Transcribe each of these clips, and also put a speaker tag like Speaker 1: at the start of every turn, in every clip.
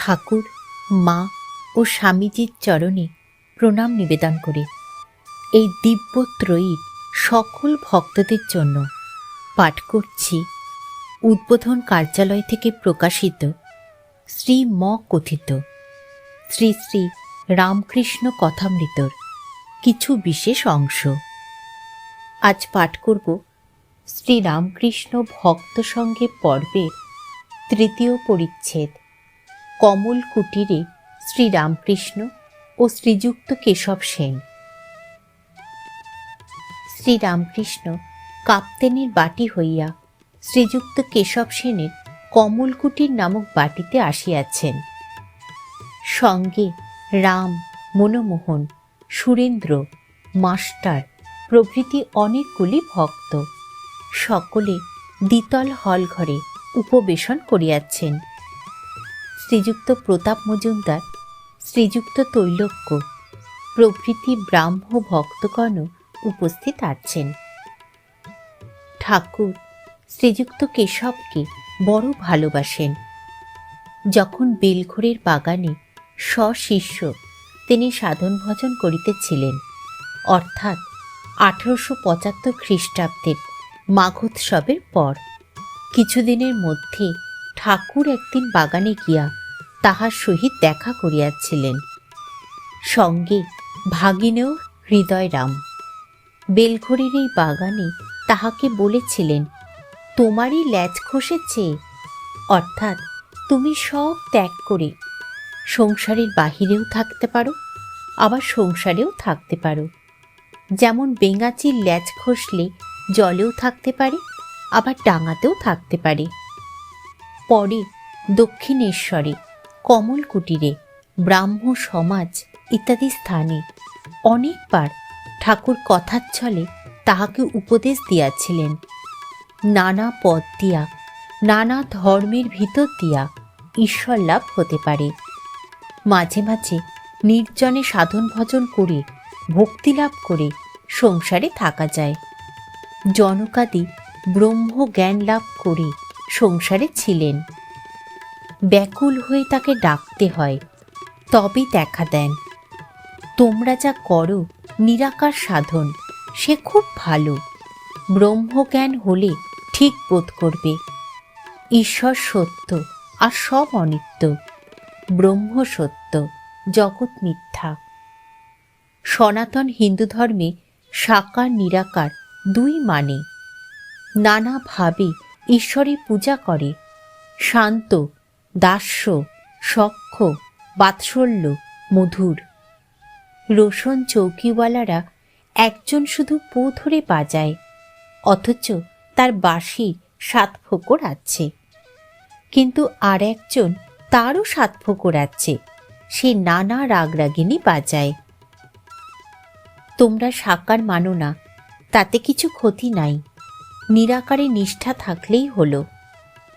Speaker 1: ঠাকুর, মা ও স্বামীজির চরণে প্রণাম নিবেদন করে এই দিব্যত্রয়ীর সকল ভক্তদের জন্য পাঠ করছি উদ্বোধন কার্যালয় থেকে প্রকাশিত শ্রী ম কথিত শ্রী শ্রী রামকৃষ্ণ কথামৃতর কিছু বিশেষ অংশ। আজ পাঠ করব শ্রী রামকৃষ্ণ ভক্ত সঙ্গে পর্বের তৃতীয় পরিচ্ছেদ, কমল কুটিরে শ্রী রামকৃষ্ণ ও শ্রীযুক্ত কেশব সেন। শ্রী রামকৃষ্ণ কাপ্তেনের বাটি হইয়া শ্রীযুক্ত কেশব সেনের কমল কুটির নামক বাটিতে আসিয়াছেন। সঙ্গে রাম, মনমোহন, সুরেন্দ্র, মাস্টার প্রভৃতি অনেকগুলি ভক্ত, সকলে দ্বিতল হল ঘরে উপবেশন করিয়াছেন। শ্রীযুক্ত প্রতাপ মজুমদার, শ্রীযুক্ত তৈলক্য প্রভৃতি ব্রাহ্ম ভক্তগণ উপস্থিত আছেন। ঠাকুর শ্রীযুক্ত কেশবকে বড় ভালোবাসেন। যখন বেলঘরের বাগানে স্বশিষ্য তিনি সাধন ভজন করিতেছিলেন, অর্থাৎ 1875 খ্রিস্টাব্দের মাঘোৎসবের পর, কিছুদিনের মধ্যে ঠাকুর একদিন বাগানে গিয়া তাহার সহিত দেখা করিয়াছিলেন। সঙ্গে ভাগিনেও হৃদয়রাম। বেলঘরের এই বাগানে তাহাকে বলেছিলেন, তোমারই ল্যাজ খসেছে, অর্থাৎ তুমি সব ত্যাগ করে সংসারের বাহিরেও থাকতে পারো, আবার সংসারেও থাকতে পারো। যেমন বেঙাচির ল্যাজ খসলে জলেও থাকতে পারে, আবার ডাঙাতেও থাকতে পারে। পরে দক্ষিণেশ্বরে, কমল কুটিরে, ব্রাহ্ম সমাজ ইত্যাদি স্থানে অনেকবার ঠাকুর কথাচ্ছলে তাহাকে উপদেশ দিয়াছিলেন। নানা পথ দিয়া, নানা ধর্মের ভিতর দিয়া ঈশ্বর লাভ হতে পারে। মাঝে মাঝে নির্জনে সাধন ভজন করে ভক্তি লাভ করে সংসারে থাকা যায়। জনকাদি ব্রহ্ম জ্ঞান লাভ করে সংসারে ছিলেন। ব্যাকুল হয়ে তাকে ডাকতে হয়, তবে দেখা দেন। তোমরা যা করো নিরাকার সাধন, সে খুব ভালো। ব্রহ্মজ্ঞান হলে ঠিক বোধ করবে। ঈশ্বর সত্য আর সব অনিত্য, ব্রহ্ম সত্য, জগৎ মিথ্যা। সনাতন হিন্দু ধর্মে সাকার নিরাকার দুই মানে। নানাভাবে ঈশ্বরের পূজা করে। শান্ত, দাস্য, সখ্য, বাৎসল্য, মধুর। রোশন চৌকিওয়ালারা একজন শুধু পো ধরে বাজায়, অথচ তার বাঁশির 7 ফোঁকর আছে। কিন্তু আর একজন তারও 7 ফোঁকর আছে, সে নানা রাগরাগিনী বাজায়। তোমরা সাকার মানো না, তাতে কিছু ক্ষতি নাই, নিরাকারে নিষ্ঠা থাকলেই হলো।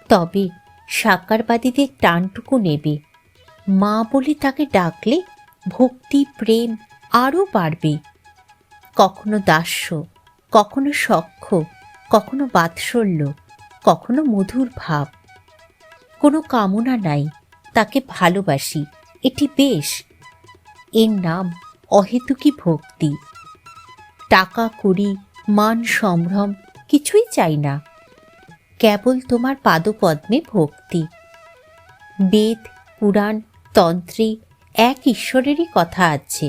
Speaker 1: তবে সাকারবাদীদের টানটুকু নেবে। মা বলে তাকে ডাকলে ভক্তি প্রেম আরও বাড়বে। কখনো দাস্য, কখনো সখ্য, কখনো বাৎসল্য, কখনো মধুর ভাব। কোনো কামনা নাই, তাকে ভালোবাসি, এটি বেশ। এর নাম অহেতুকী ভক্তি। টাকা কড়ি, মান সম্ভ্রম কিছুই চাই না, কেবল তোমার পাদপদ্মে ভক্তি। বেদ, পুরাণ, তন্ত্রে এক ঈশ্বরেরই কথা আছে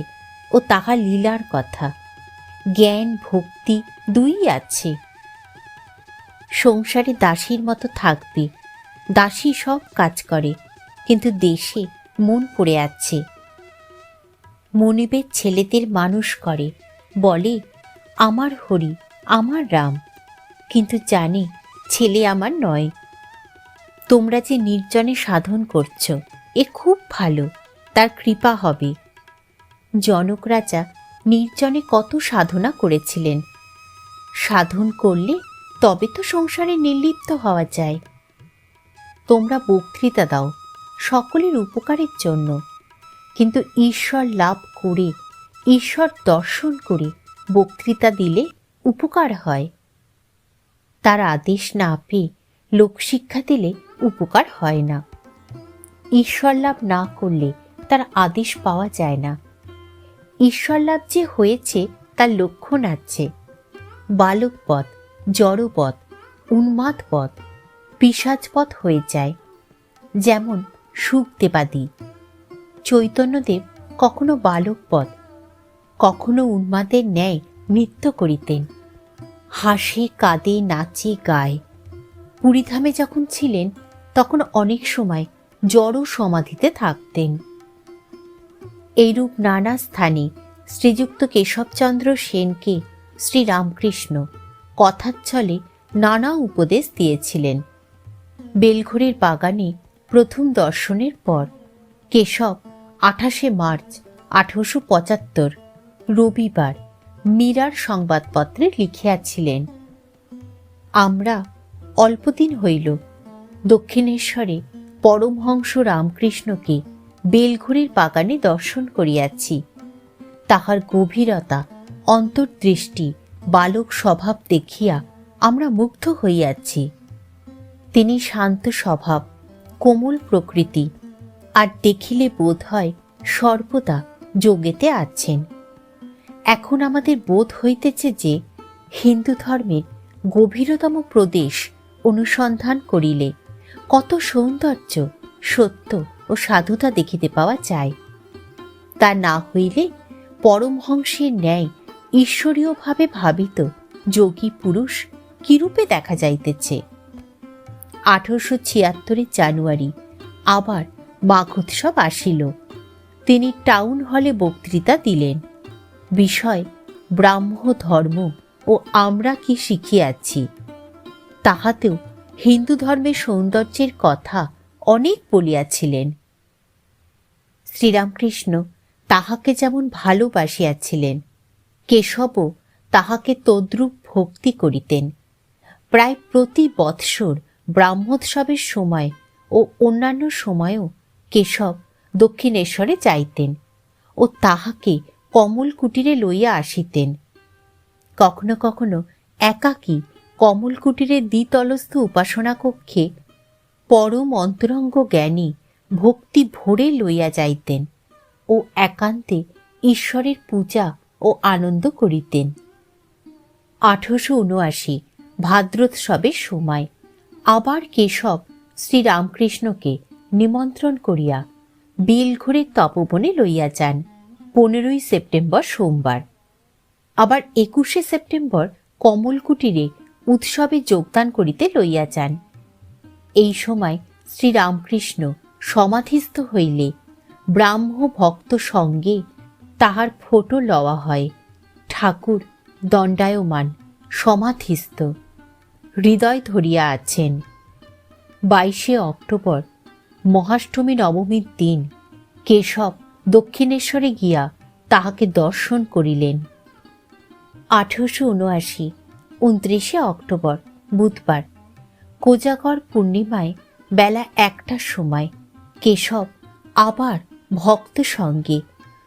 Speaker 1: ও তাহা লীলার কথা। জ্ঞান ভক্তি দুই আছে। সংসারে দাসীর মতো থাকবে। দাসী সব কাজ করে, কিন্তু দেশে মন পড়ে আছে। মনিবের ছেলেদের মানুষ করে, বলে আমার হরি, আমার রাম, কিন্তু জানে ছেলে আমার নয়। তোমরা যে নির্জনে সাধন করছ, এ খুব ভালো, তার কৃপা হবে। জনক রাজা নির্জনে কত সাধনা করেছিলেন। সাধন করলে তবে তো সংসারে নির্লিপ্ত হওয়া যায়। তোমরা বক্তৃতা দাও সকলের উপকারের জন্য, কিন্তু ঈশ্বর লাভ করে, ঈশ্বর দর্শন করে বক্তৃতা দিলে উপকার হয়। তার আদেশ না পেয়ে লোকশিক্ষা দিলে উপকার হয় না। ঈশ্বর লাভ না করলে তার আদেশ পাওয়া যায় না। ঈশ্বর লাভ যে হয়েছে তার লক্ষণ আছে। বালক পথ, জড়পথ, উন্মাদ পথ, পিশাচ পথ হয়ে যায়। যেমন সুখদেবাদি। চৈতন্যদেব কখনো বালক পথ, কখনো উন্মাদের ন্যায় নৃত্য করিতেন। হাসে, কাঁদে, নাচে, গায়। পুরীধামে যখন ছিলেন তখন অনেক সময় জড় সমাধিতে থাকতেন। এইরূপ নানা স্থানে শ্রীযুক্ত কেশবচন্দ্র সেনকে শ্রীরামকৃষ্ণ কথাচ্ছলে নানা উপদেশ দিয়েছিলেন। বেলঘড়ির বাগানে প্রথম দর্শনের পর কেশব 28 মার্চ 1875 রবিবার মীরার সংবাদপত্রে লিখিয়াছিলেন, আমরা অল্পদিন হইল দক্ষিণেশ্বরে পরমহংস রামকৃষ্ণকে বেলঘড়ির বাগানে দর্শন করিয়াছি। তাহার গভীরতা, অন্তর্দৃষ্টি, বালক স্বভাব দেখিয়া আমরা মুগ্ধ হইয়াছি। তিনি শান্ত স্বভাব, কোমল প্রকৃতি, আর দেখিলে বোধ হয় সর্বদা যোগেতে আছেন। এখন আমাদের বোধ হইতেছে যে হিন্দু ধর্মের গভীরতম প্রদেশ অনুসন্ধান করিলে কত সৌন্দর্য, সত্য ও সাধুতা দেখিতে পাওয়া যায়। তা না হইলে পরমহংসের ন্যায় ঈশ্বরীয়ভাবে ভাবিত যোগী পুরুষ কিরূপে দেখা যাইতেছে। 1876 জানুয়ারি আবার মাঘোৎসব আসিল। তিনি টাউন হলে বক্তৃতা দিলেন। বিষয় ব্রাহ্ম ধর্ম ও আমরা কি শিখিয়াছি। তাহাতেও হিন্দু ধর্মের সৌন্দর্যের কথা অনেক বলিয়াছিলেন। শ্রীরামকৃষ্ণ তাহাকে যেমন ভালোবাসিয়াছিলেন, কেশবও তাহাকে তদ্রূপ ভক্তি করিতেন। প্রায় প্রতি বৎসর ব্রাহ্মোৎসবের সময় ও অন্যান্য সময়েও কেশব দক্ষিণেশ্বরে যাইতেন ও তাহাকে কমল কুটিরে লইয়া আসিতেন। কখনো কখনো একাকী কমল কুটিরের দ্বিতলস্থ উপাসনা কক্ষে পরম অন্তরঙ্গ জ্ঞানী ভক্তি ভরে লইয়া যাইতেন ও একান্তে ঈশ্বরের পূজা ও আনন্দ করিতেন। 1879 ভাদ্রোৎসবের সময় আবার কেশব শ্রীরামকৃষ্ণকে নিমন্ত্রণ করিয়া বেলঘড়ির তপবনে লইয়া যান 15 সেপ্টেম্বর সোমবার। আবার 21 সেপ্টেম্বর কমলকুটিরে উৎসবে যোগদান করিতে লইয়া যান। এই সময় শ্রীরামকৃষ্ণ সমাধিস্থ হইলে ব্রাহ্ম ভক্ত সঙ্গে তাহার ফটো লওয়া হয়। ঠাকুর দণ্ডায়মান, সমাধিস্থ, হৃদয় ধরিয়া আছেন। 22 অক্টোবর মহাষ্টমী নবমীর দিন কেশব দক্ষিণেশ্বরে গিয়া তাহাকে দর্শন করিলেন। 1879 29 অক্টোবর বুধবার কোজাগর পূর্ণিমায় বেলা 1টার সময় কেশব আবার ভক্ত সঙ্গে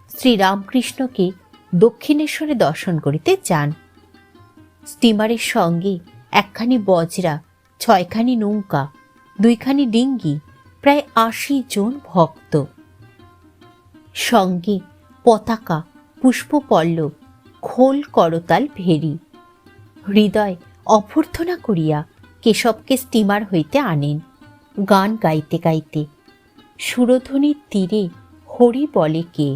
Speaker 1: শ্রীরামকৃষ্ণকে দক্ষিণেশ্বরে দর্শন করিতে যান। স্টিমারের সঙ্গে 1খানি বজরা, 6খানি নৌকা, 2খানি ডিঙ্গি, প্রায় 80 জন ভক্ত। সঙ্গে পতাকা, পুষ্পপল্লব, খোল, করতাল, ভেরি। হৃদয় অভ্যর্থনা করিয়া কেশবকে স্টিমার হইতে আনেন, গান গাইতে গাইতে। সুরধ্বনির তীরে হরি বলে কে,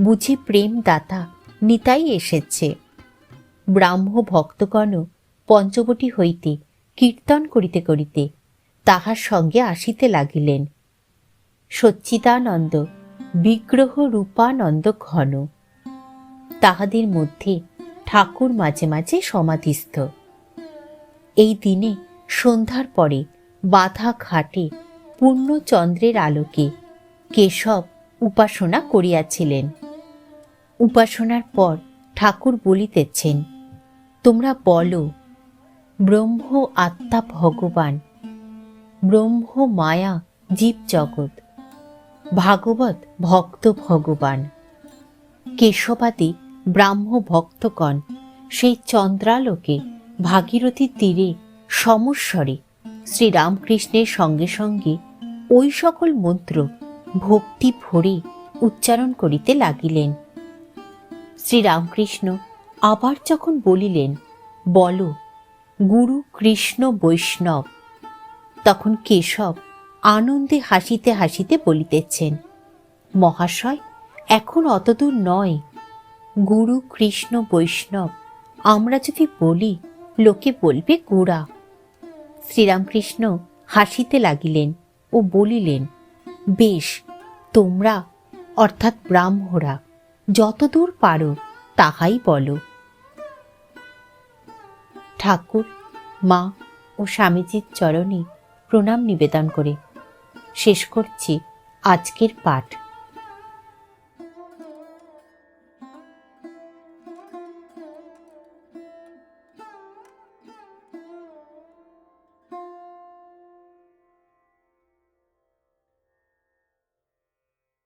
Speaker 1: বুঝি প্রেমদাতা নিতাই এসেছে। ব্রাহ্ম ভক্তগণ পঞ্চবটী হইতে কীর্তন করিতে করিতে তাহার সঙ্গে আসিতে লাগিলেন। সচ্চিদানন্দ বিগ্রহ রূপানন্দ ঘন, তাহাদের মধ্যে ঠাকুর মাঝে মাঝে সমাধিস্থ। এই দিনে সন্ধ্যার পরে বাধা ঘাটে পূর্ণচন্দ্রের আলোকে কেশব উপাসনা করিয়াছিলেন। উপাসনার পর ঠাকুর বলিতেছেন, তোমরা বলো ব্রহ্ম আত্মা ভগবান, ব্রহ্ম মায়া জীব জগৎ, ভাগবত ভক্ত ভগবান। কেশবাদী ব্রাহ্ম ভক্তগণ সেই চন্দ্রালোকে ভাগীরথী তীরে সমস্বরে শ্রীরামকৃষ্ণের সঙ্গে সঙ্গে ওই সকল মন্ত্র ভক্তি ভরে উচ্চারণ করিতে লাগিলেন। শ্রীরামকৃষ্ণ আবার যখন বলিলেন, বলো গুরু কৃষ্ণ বৈষ্ণব, তখন কেশব আনন্দে হাসিতে হাসিতে বলিতেছেন, মহাশয় এখন অতদূর নয়। গুরু কৃষ্ণ বৈষ্ণব আমরা যদি বলি, লোকে বলবে গোড়া। শ্রীরামকৃষ্ণ হাসিতে লাগিলেন ও বলিলেন, বেশ, তোমরা অর্থাৎ ব্রাহ্মরা যতদূর পারো তাহাই বলো। ঠাকুর, মা ও স্বামীজির চরণে প্রণাম নিবেদন করে শেষ করছি আজকের পাঠ।